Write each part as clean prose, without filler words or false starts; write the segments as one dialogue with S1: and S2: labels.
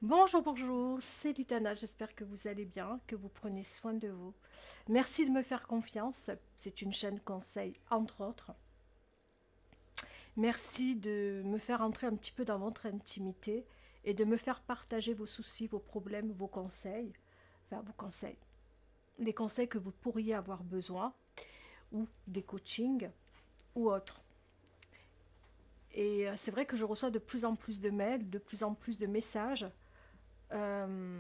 S1: Bonjour, bonjour, c'est Litana, j'espère que vous allez bien, que vous prenez soin de vous. Merci de me faire confiance, c'est une chaîne conseil entre autres. Merci de me faire entrer un petit peu dans votre intimité et de me faire partager vos soucis, vos problèmes, vos conseils, enfin vos conseils, les conseils que vous pourriez avoir besoin ou des coachings ou autres. Et c'est vrai que je reçois de plus en plus de mails, de plus en plus de messages euh,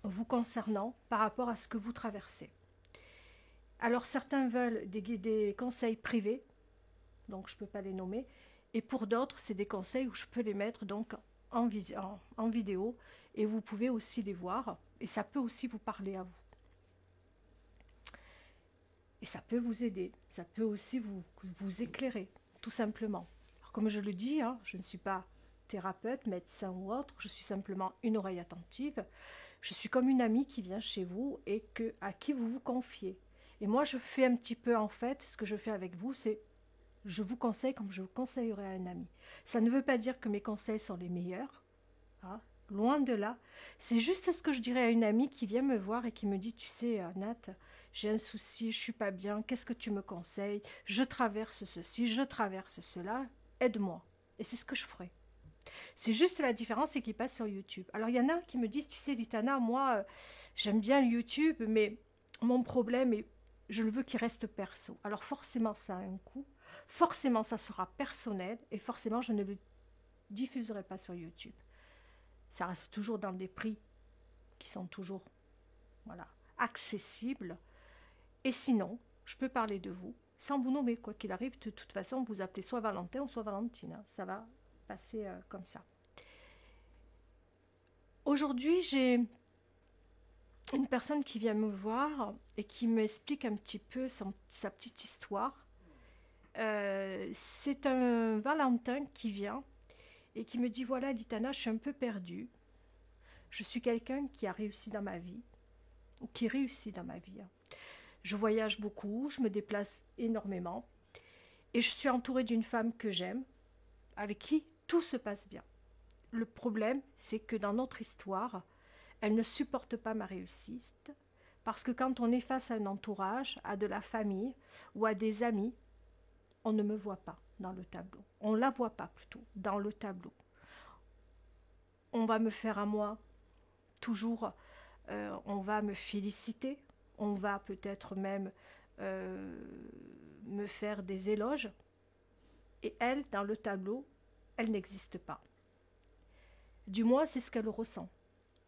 S1: vous concernant par rapport à ce que vous traversez. Alors certains veulent des conseils privés, donc je ne peux pas les nommer, et pour d'autres, c'est des conseils où je peux les mettre donc en vidéo, et vous pouvez aussi les voir, et ça peut aussi vous parler à vous. Et ça peut vous aider, ça peut aussi vous éclairer, tout simplement. Alors, comme je le dis, hein, je ne suis pas thérapeute, médecin ou autre, je suis simplement une oreille attentive. Je suis comme une amie qui vient chez vous et à qui vous vous confiez. Et moi, je fais un petit peu, en fait, ce que je fais avec vous, c'est je vous conseille comme je vous conseillerais à un ami. Ça ne veut pas dire que mes conseils sont les meilleurs, hein, loin de là. C'est juste ce que je dirais à une amie qui vient me voir et qui me dit, tu sais, Nat, j'ai un souci, je suis pas bien, qu'est-ce que tu me conseilles? Je traverse ceci, je traverse cela, aide-moi. Et c'est ce que je ferai. C'est juste la différence, c'est qu'il passe sur YouTube. Alors il y en a qui me disent, tu sais, Litana, moi, j'aime bien YouTube, mais mon problème est, je le veux qu'il reste perso. Alors forcément, ça a un coût. Forcément, ça sera personnel et forcément, je ne le diffuserai pas sur YouTube. Ça reste toujours dans des prix qui sont toujours, voilà, accessibles. Et sinon, je peux parler de vous sans vous nommer, quoi qu'il arrive. De toute façon, vous appelez soit Valentin ou soit Valentine, hein. Ça va passer comme ça. Aujourd'hui, j'ai une personne qui vient me voir et qui m'explique un petit peu sa petite histoire. C'est un Valentin qui vient et qui me dit, voilà Litana, je suis un peu perdue. Je suis quelqu'un qui a réussi dans ma vie, ou qui réussit dans ma vie. Je voyage beaucoup, je me déplace énormément et je suis entourée d'une femme que j'aime, avec qui tout se passe bien. Le problème, c'est que dans notre histoire, elle ne supporte pas ma réussite parce que quand on est face à un entourage, à de la famille ou à des amis, on ne me voit pas dans le tableau. On ne la voit pas plutôt dans le tableau. On va me faire à moi toujours, on va me féliciter, on va peut-être même euh, me faire des éloges. Et elle, dans le tableau, elle n'existe pas. Du moins, c'est ce qu'elle ressent.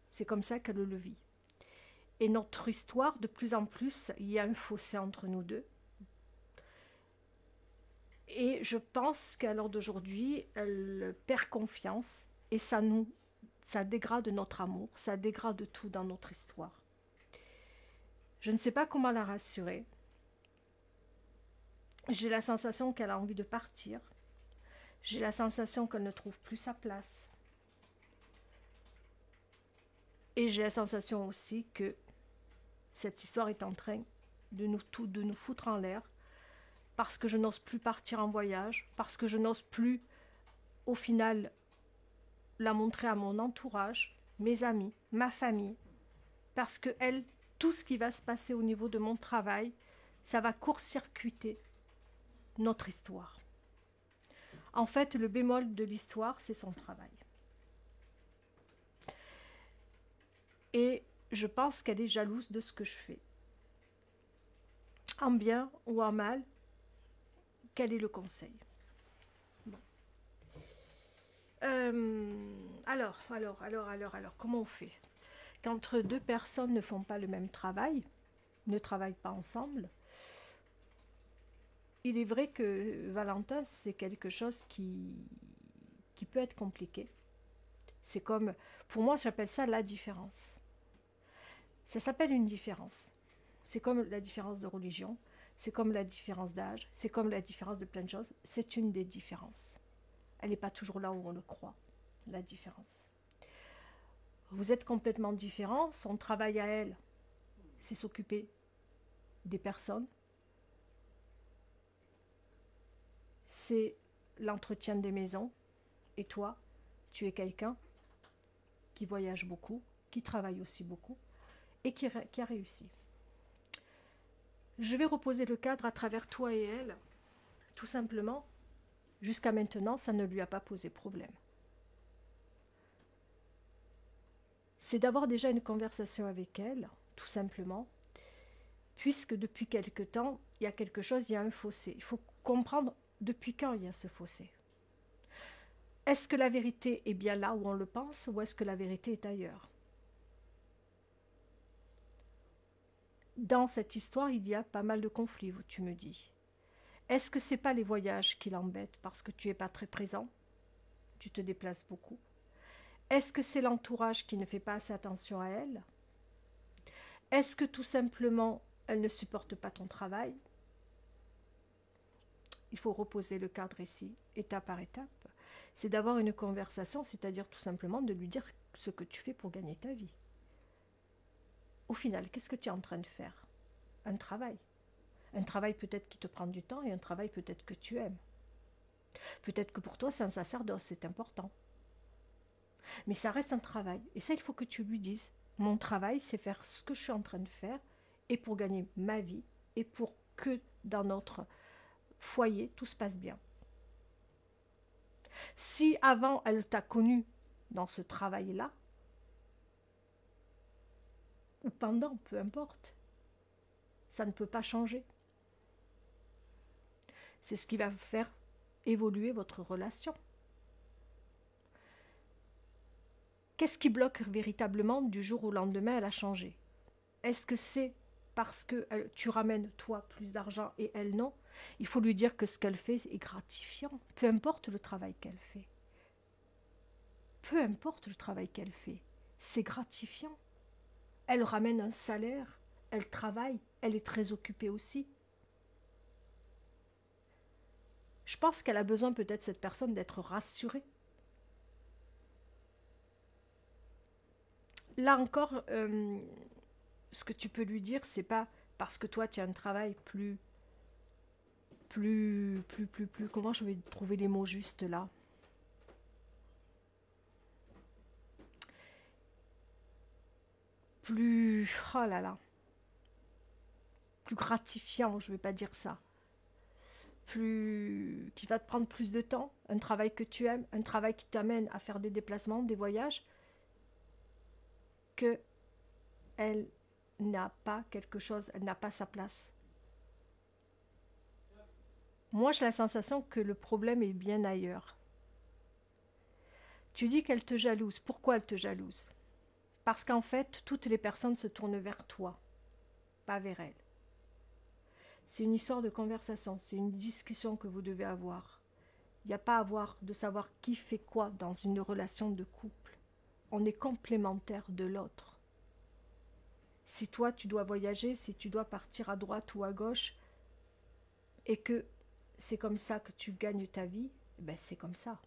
S1: C'est comme ça qu'elle le vit. Et notre histoire, de plus en plus, il y a un fossé entre nous deux. Et je pense qu'à l'heure d'aujourd'hui, elle perd confiance et ça dégrade notre amour, ça dégrade tout dans notre histoire. Je ne sais pas comment la rassurer. J'ai la sensation qu'elle a envie de partir. J'ai la sensation qu'elle ne trouve plus sa place. Et j'ai la sensation aussi que cette histoire est en train de nous foutre en l'air parce que je n'ose plus partir en voyage, parce que je n'ose plus, au final, la montrer à mon entourage, mes amis, ma famille, parce que elle, tout ce qui va se passer au niveau de mon travail, ça va court-circuiter notre histoire. En fait, le bémol de l'histoire, c'est son travail. Et je pense qu'elle est jalouse de ce que je fais. En bien ou en mal, quel est le conseil? Bon. Alors, comment on fait? Quand deux personnes ne font pas le même travail, ne travaillent pas ensemble, il est vrai que Valentin, c'est quelque chose qui peut être compliqué. C'est comme, pour moi, j'appelle ça la différence. Ça s'appelle une différence. C'est comme la différence de religion, c'est comme la différence d'âge, c'est comme la différence de plein de choses. C'est une des différences. Elle n'est pas toujours là où on le croit, la différence. Vous êtes complètement différent. Son travail à elle, c'est s'occuper des personnes, c'est l'entretien des maisons. Et toi, tu es quelqu'un qui voyage beaucoup, qui travaille aussi beaucoup et qui a réussi. Je vais reposer le cadre à travers toi et elle. Tout simplement, jusqu'à maintenant, ça ne lui a pas posé problème. C'est d'avoir déjà une conversation avec elle, tout simplement, puisque depuis quelque temps, il y a quelque chose, il y a un fossé. Il faut comprendre depuis quand il y a ce fossé. Est-ce que la vérité est bien là où on le pense, ou est-ce que la vérité est ailleurs? Dans cette histoire, il y a pas mal de conflits, tu me dis. Est-ce que c'est pas les voyages qui l'embêtent parce que tu n'es pas très présent? Tu te déplaces beaucoup. Est-ce que c'est l'entourage qui ne fait pas assez attention à elle? Est-ce que tout simplement, elle ne supporte pas ton travail? Il faut reposer le cadre ici, étape par étape. C'est d'avoir une conversation, c'est-à-dire tout simplement de lui dire ce que tu fais pour gagner ta vie. Au final, qu'est-ce que tu es en train de faire? Un travail. Un travail peut-être qui te prend du temps et un travail peut-être que tu aimes. Peut-être que pour toi, c'est un sacerdoce, c'est important. Mais ça reste un travail. Et ça, il faut que tu lui dises. Mon travail, c'est faire ce que je suis en train de faire et pour gagner ma vie et pour que dans notre foyer, tout se passe bien. Si avant, elle t'a connu dans ce travail-là, ou pendant, peu importe, ça ne peut pas changer. C'est ce qui va faire évoluer votre relation. Qu'est-ce qui bloque véritablement du jour au lendemain, elle a changé? Est-ce que c'est parce que tu ramènes, toi, plus d'argent et elle non? Il faut lui dire que ce qu'elle fait est gratifiant. Peu importe le travail qu'elle fait. Peu importe le travail qu'elle fait. C'est gratifiant. Elle ramène un salaire. Elle travaille. Elle est très occupée aussi. Je pense qu'elle a besoin peut-être, cette personne, d'être rassurée. Là encore, ce que tu peux lui dire, c'est pas parce que toi tu as un travail plus, comment je vais trouver les mots justes là? Plus, oh là là, plus gratifiant, je vais pas dire ça. Plus, qui va te prendre plus de temps, un travail que tu aimes, un travail qui t'amène à faire des déplacements, des voyages, que elle n'a pas quelque chose, elle n'a pas sa place. Moi, j'ai la sensation que le problème est bien ailleurs. Tu dis qu'elle te jalouse. Pourquoi elle te jalouse? Parce qu'en fait, toutes les personnes se tournent vers toi, pas vers elle. C'est une histoire de conversation, c'est une discussion que vous devez avoir. Il n'y a pas à avoir de savoir qui fait quoi dans une relation de couple. On est complémentaire de l'autre. Si toi, tu dois voyager, si tu dois partir à droite ou à gauche, et que c'est comme ça que tu gagnes ta vie, ben c'est comme ça.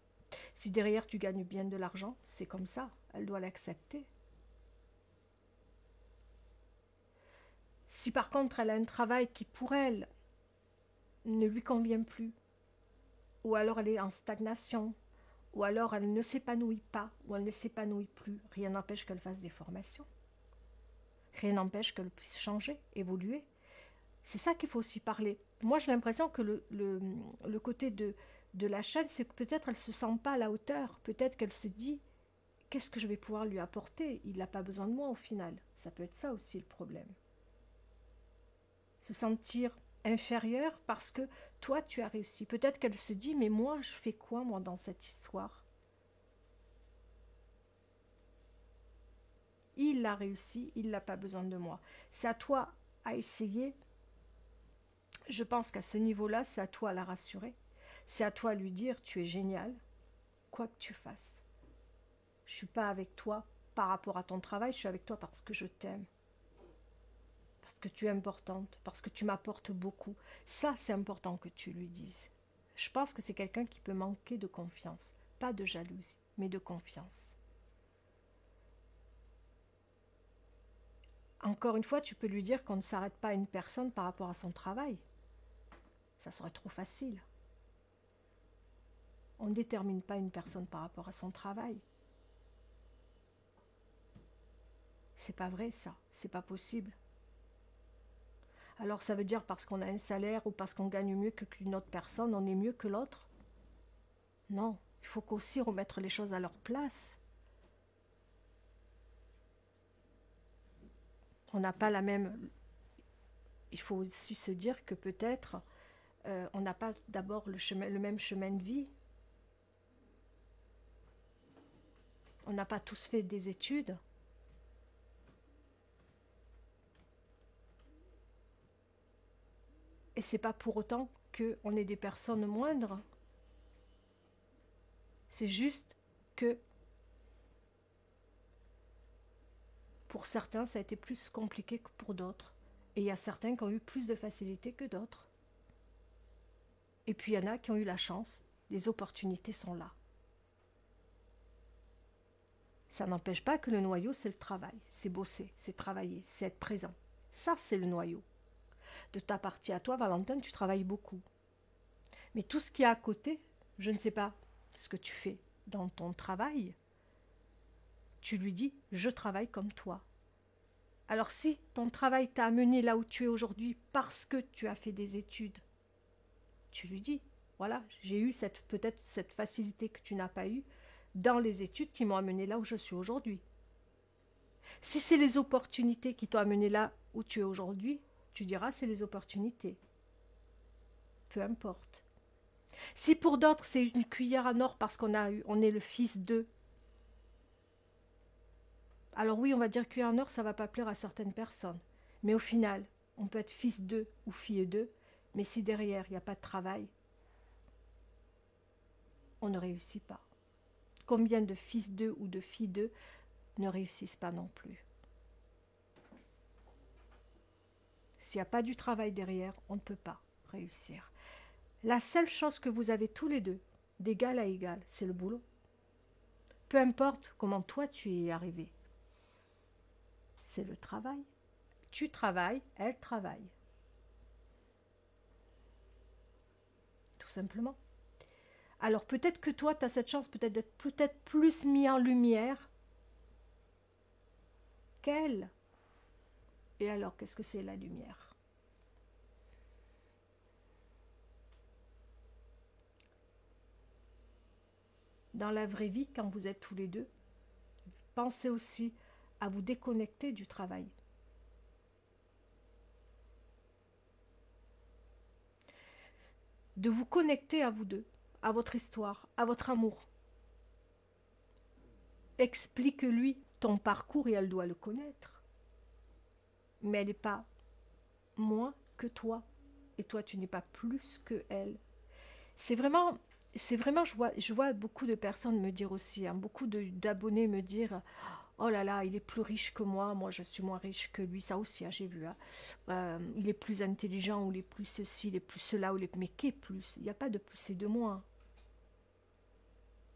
S1: Si derrière tu gagnes bien de l'argent, c'est comme ça. Elle doit l'accepter. Si par contre elle a un travail qui pour elle ne lui convient plus, ou alors elle est en stagnation, ou alors elle ne s'épanouit pas, ou elle ne s'épanouit plus, rien n'empêche qu'elle fasse des formations. Rien n'empêche qu'elle puisse changer, évoluer. C'est ça qu'il faut aussi parler. Moi j'ai l'impression que le côté de la chaîne, c'est que peut-être elle ne se sent pas à la hauteur, peut-être qu'elle se dit qu'est-ce que je vais pouvoir lui apporter? Il n'a pas besoin de moi au final. Ça peut être ça aussi le problème. Se sentir inférieure parce que toi tu as réussi. Peut-être qu'elle se dit mais moi je fais quoi moi dans cette histoire? Il a réussi, il n'a pas besoin de moi. C'est à toi à essayer. Je pense qu'à ce niveau-là, c'est à toi à la rassurer. C'est à toi à lui dire tu es génial, quoi que tu fasses. Je ne suis pas avec toi par rapport à ton travail, je suis avec toi parce que je t'aime. Parce que tu es importante, parce que tu m'apportes beaucoup. Ça, c'est important que tu lui dises. Je pense que c'est quelqu'un qui peut manquer de confiance. Pas de jalousie, mais de confiance. Encore une fois, tu peux lui dire qu'on ne s'arrête pas à une personne par rapport à son travail. Ça serait trop facile. On ne détermine pas une personne par rapport à son travail. C'est pas vrai ça, c'est pas possible. Alors ça veut dire parce qu'on a un salaire ou parce qu'on gagne mieux qu'une autre personne, on est mieux que l'autre? Non, il faut aussi remettre les choses à leur place. On n'a pas la même... Il faut aussi se dire que peut-être on n'a pas d'abord le même chemin de vie. On n'a pas tous fait des études. Et c'est pas pour autant qu'on est des personnes moindres. C'est juste que pour certains, ça a été plus compliqué que pour d'autres. Et il y a certains qui ont eu plus de facilité que d'autres. Et puis il y en a qui ont eu la chance, les opportunités sont là. Ça n'empêche pas que le noyau, c'est le travail, c'est bosser, c'est travailler, c'est être présent. Ça, c'est le noyau. De ta partie à toi, Valentin, tu travailles beaucoup. Mais tout ce qui est à côté, je ne sais pas ce que tu fais dans ton travail, tu lui dis « je travaille comme toi ». Alors si ton travail t'a amené là où tu es aujourd'hui parce que tu as fait des études, tu lui dis « voilà, j'ai eu peut-être cette facilité que tu n'as pas eue dans les études qui m'ont amené là où je suis aujourd'hui ». Si c'est les opportunités qui t'ont amené là où tu es aujourd'hui, tu diras c'est les opportunités. Peu importe. Si pour d'autres c'est une cuillère en or parce on est le fils d'eux, alors oui, on va dire cuillère en or, ça ne va pas plaire à certaines personnes. Mais au final, on peut être fils d'eux ou fille d'eux, mais si derrière il n'y a pas de travail, on ne réussit pas. Combien de fils d'eux ou de filles d'eux ne réussissent pas non plus? S'il n'y a pas du travail derrière, on ne peut pas réussir. La seule chose que vous avez tous les deux, d'égal à égal, c'est le boulot. Peu importe comment toi tu y es arrivé. C'est le travail. Tu travailles, elle travaille. Tout simplement. Alors peut-être que toi, tu as cette chance peut-être d'être peut-être plus mis en lumière qu'elle. Et alors, qu'est-ce que c'est la lumière? Dans la vraie vie, quand vous êtes tous les deux, pensez aussi à vous déconnecter du travail. De vous connecter à vous deux, à votre histoire, à votre amour. Explique-lui ton parcours et elle doit le connaître. Mais elle n'est pas moins que toi. Et toi, tu n'es pas plus que elle. C'est vraiment, je vois beaucoup de personnes me dire aussi, hein, beaucoup d'abonnés me dire oh là là, il est plus riche que moi je suis moins riche que lui, ça aussi, hein, j'ai vu. Hein. Il est plus intelligent, ou il est plus ceci, il est plus cela, ou il est... Mais qu'est plus? Il n'y a pas de plus et de moins.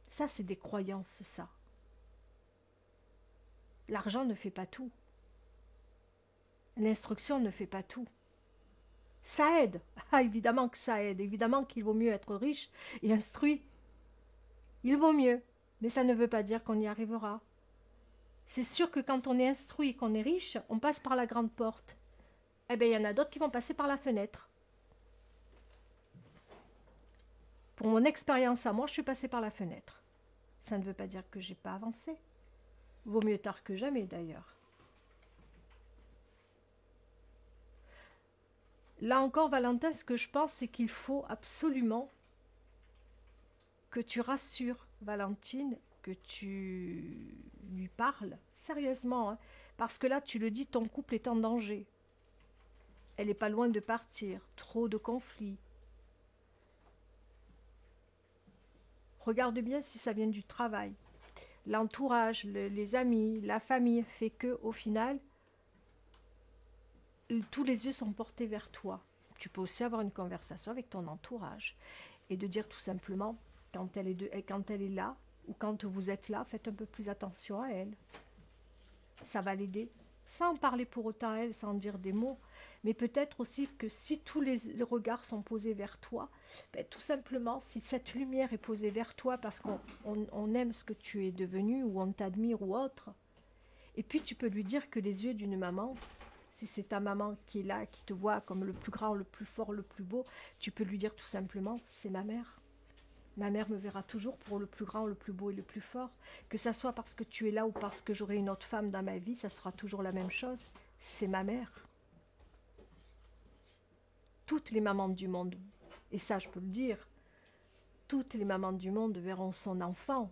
S1: Ça, c'est des croyances, ça. L'argent ne fait pas tout. L'instruction ne fait pas tout. Ça aide. Ah, évidemment que ça aide. Évidemment qu'il vaut mieux être riche et instruit. Il vaut mieux. Mais ça ne veut pas dire qu'on y arrivera. C'est sûr que quand on est instruit et qu'on est riche, on passe par la grande porte. Eh bien, il y en a d'autres qui vont passer par la fenêtre. Pour mon expérience à moi, je suis passée par la fenêtre. Ça ne veut pas dire que j'ai pas avancé. Vaut mieux tard que jamais, d'ailleurs. Là encore, Valentin, ce que je pense, c'est qu'il faut absolument que tu rassures Valentine, que tu lui parles sérieusement. Hein, parce que là, tu le dis, ton couple est en danger. Elle n'est pas loin de partir. Trop de conflits. Regarde bien si ça vient du travail. L'entourage, les amis, la famille fait que, au final, tous les yeux sont portés vers toi. Tu peux aussi avoir une conversation avec ton entourage et de dire tout simplement, quand elle est là, ou quand vous êtes là, faites un peu plus attention à elle. Ça va l'aider, sans parler pour autant à elle, sans dire des mots, mais peut-être aussi que si tous les regards sont posés vers toi, ben, tout simplement, si cette lumière est posée vers toi parce qu'on aime ce que tu es devenu, ou on t'admire ou autre, Et puis tu peux lui dire que les yeux d'une maman, si c'est ta maman qui est là, qui te voit comme le plus grand, le plus fort, le plus beau, tu peux lui dire tout simplement, c'est ma mère. Ma mère me verra toujours pour le plus grand, le plus beau et le plus fort. Que ça soit parce que tu es là ou parce que j'aurai une autre femme dans ma vie, ça sera toujours la même chose. C'est ma mère. Toutes les mamans du monde, et ça je peux le dire, toutes les mamans du monde verront son enfant,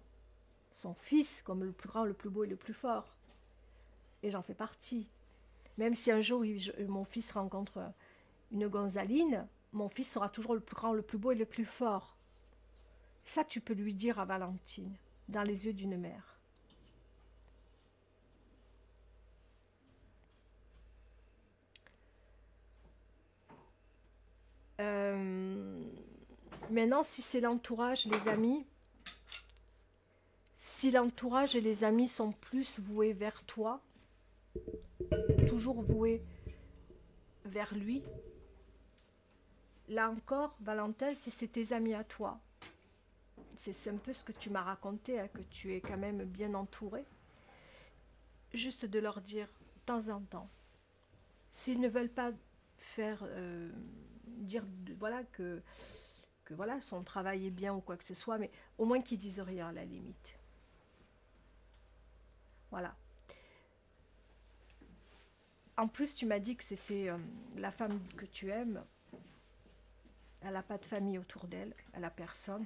S1: son fils, comme le plus grand, le plus beau et le plus fort. Et j'en fais partie. Même si un jour mon fils rencontre une Gonzaline, mon fils sera toujours le plus grand, le plus beau et le plus fort. Ça, tu peux lui dire à Valentine, dans les yeux d'une mère. Maintenant, si c'est l'entourage, les amis, si l'entourage et les amis sont plus voués vers toi, toujours voués vers lui, là encore, Valentin, si c'est tes amis à toi, c'est un peu ce que tu m'as raconté, hein, que tu es quand même bien entouré, juste de leur dire, de temps en temps, s'ils ne veulent pas faire, dire, voilà, que voilà, son travail est bien ou quoi que ce soit, mais au moins qu'ils disent rien à la limite. Voilà. En plus, tu m'as dit que c'était la femme que tu aimes. Elle n'a pas de famille autour d'elle, elle n'a personne.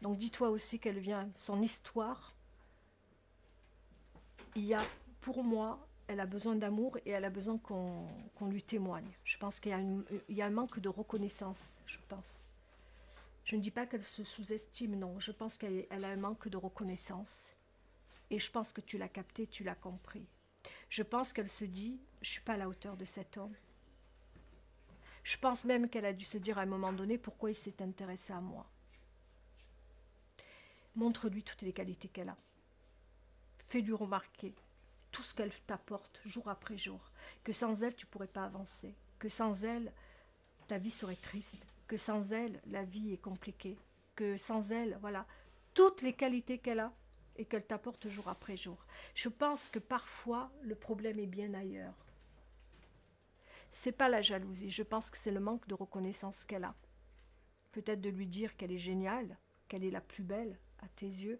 S1: Donc dis-toi aussi qu'elle vient, son histoire, il y a, pour moi, elle a besoin d'amour et elle a besoin qu'on lui témoigne. Je pense qu'il y a un manque de reconnaissance, je pense. Je ne dis pas qu'elle se sous-estime, non. Je pense qu'elle a un manque de reconnaissance. Et je pense que tu l'as capté, tu l'as compris. Je pense qu'elle se dit, je ne suis pas à la hauteur de cet homme. Je pense même qu'elle a dû se dire à un moment donné pourquoi il s'est intéressé à moi. Montre-lui toutes les qualités qu'elle a. Fais-lui remarquer tout ce qu'elle t'apporte jour après jour. Que sans elle, tu ne pourrais pas avancer. Que sans elle, ta vie serait triste. Que sans elle, la vie est compliquée. Que sans elle, voilà, toutes les qualités qu'elle a et qu'elle t'apporte jour après jour. Je pense que parfois, le problème est bien ailleurs. C'est pas la jalousie, je pense que c'est le manque de reconnaissance qu'elle a. Peut-être de lui dire qu'elle est géniale, qu'elle est la plus belle à tes yeux,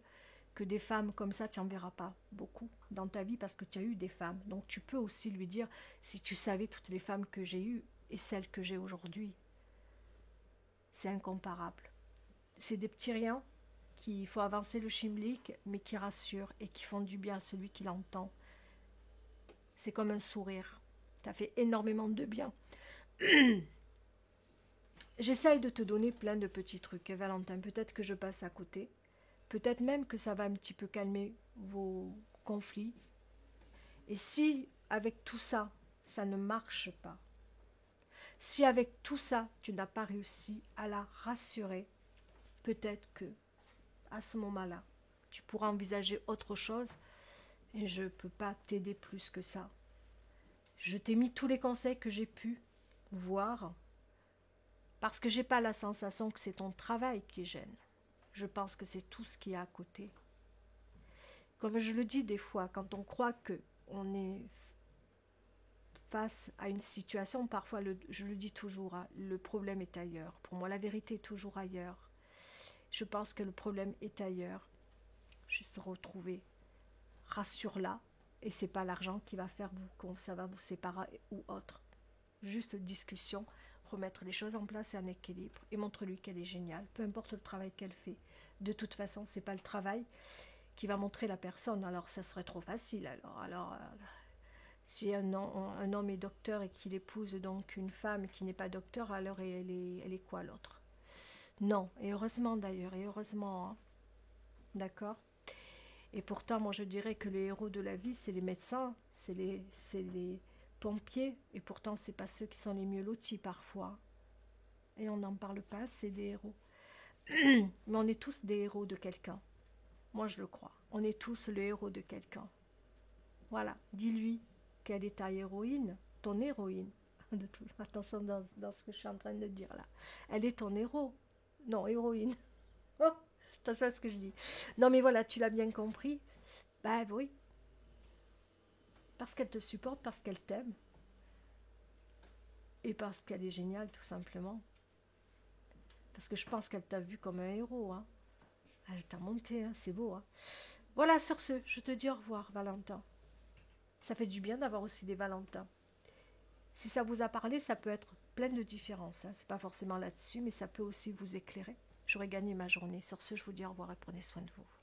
S1: que des femmes comme ça, tu n'en verras pas beaucoup dans ta vie parce que tu as eu des femmes. Donc tu peux aussi lui dire, si tu savais toutes les femmes que j'ai eues et celles que j'ai aujourd'hui, c'est incomparable. C'est des petits riens qui faut avancer le schmilblick, mais qui rassurent et qui font du bien à celui qui l'entend. C'est comme un sourire. Ça fait énormément de bien. J'essaye de te donner plein de petits trucs, Valentin. Peut-être que je passe à côté. Peut-être même que ça va un petit peu calmer vos conflits. Et si, avec tout ça, ça ne marche pas, si avec tout ça, tu n'as pas réussi à la rassurer, peut-être que, à ce moment-là, tu pourras envisager autre chose et je ne peux pas t'aider plus que ça. Je t'ai mis tous les conseils que j'ai pu voir parce que j'ai pas la sensation que c'est ton travail qui gêne. Je pense que c'est tout ce qu'il y a à côté. Comme je le dis des fois, quand on croit qu'on est face à une situation, parfois, je le dis toujours, hein, le problème est ailleurs. Pour moi, la vérité est toujours ailleurs. Je pense que le problème est ailleurs. Je se retrouver. Rassure-la. Et c'est pas l'argent qui va faire ça va vous séparer ou autre. Juste discussion, remettre les choses en place et en équilibre. Et montre-lui qu'elle est géniale, peu importe le travail qu'elle fait. De toute façon, c'est pas le travail qui va montrer la personne. Alors, ça serait trop facile. Si un homme est docteur et qu'il épouse donc une femme qui n'est pas docteur, alors elle est quoi l'autre? Non, et heureusement d'ailleurs, et heureusement, hein. D'accord? Et pourtant, moi je dirais que les héros de la vie, c'est les médecins, c'est les pompiers, et pourtant c'est pas ceux qui sont les mieux lotis parfois. Et on n'en parle pas, c'est des héros. Mais on est tous des héros de quelqu'un. Moi je le crois. On est tous le héros de quelqu'un. Voilà, dis-lui quelle est ta héroïne, ton héroïne. Attention dans ce que je suis en train de dire là. Elle est ton héros. Non, héroïne. Oh, attention à ce que je dis. Non mais voilà, tu l'as bien compris. Bah oui. Parce qu'elle te supporte, parce qu'elle t'aime. Et parce qu'elle est géniale, tout simplement. Parce que je pense qu'elle t'a vu comme un héros. Hein. Elle t'a monté, hein, c'est beau. Hein. Voilà, sur ce, je te dis au revoir, Valentin. Ça fait du bien d'avoir aussi des Valentins. Si ça vous a parlé, ça peut être plein de différences. Hein. C'est pas forcément là-dessus, mais ça peut aussi vous éclairer. J'aurais gagné ma journée. Sur ce, je vous dis au revoir et prenez soin de vous.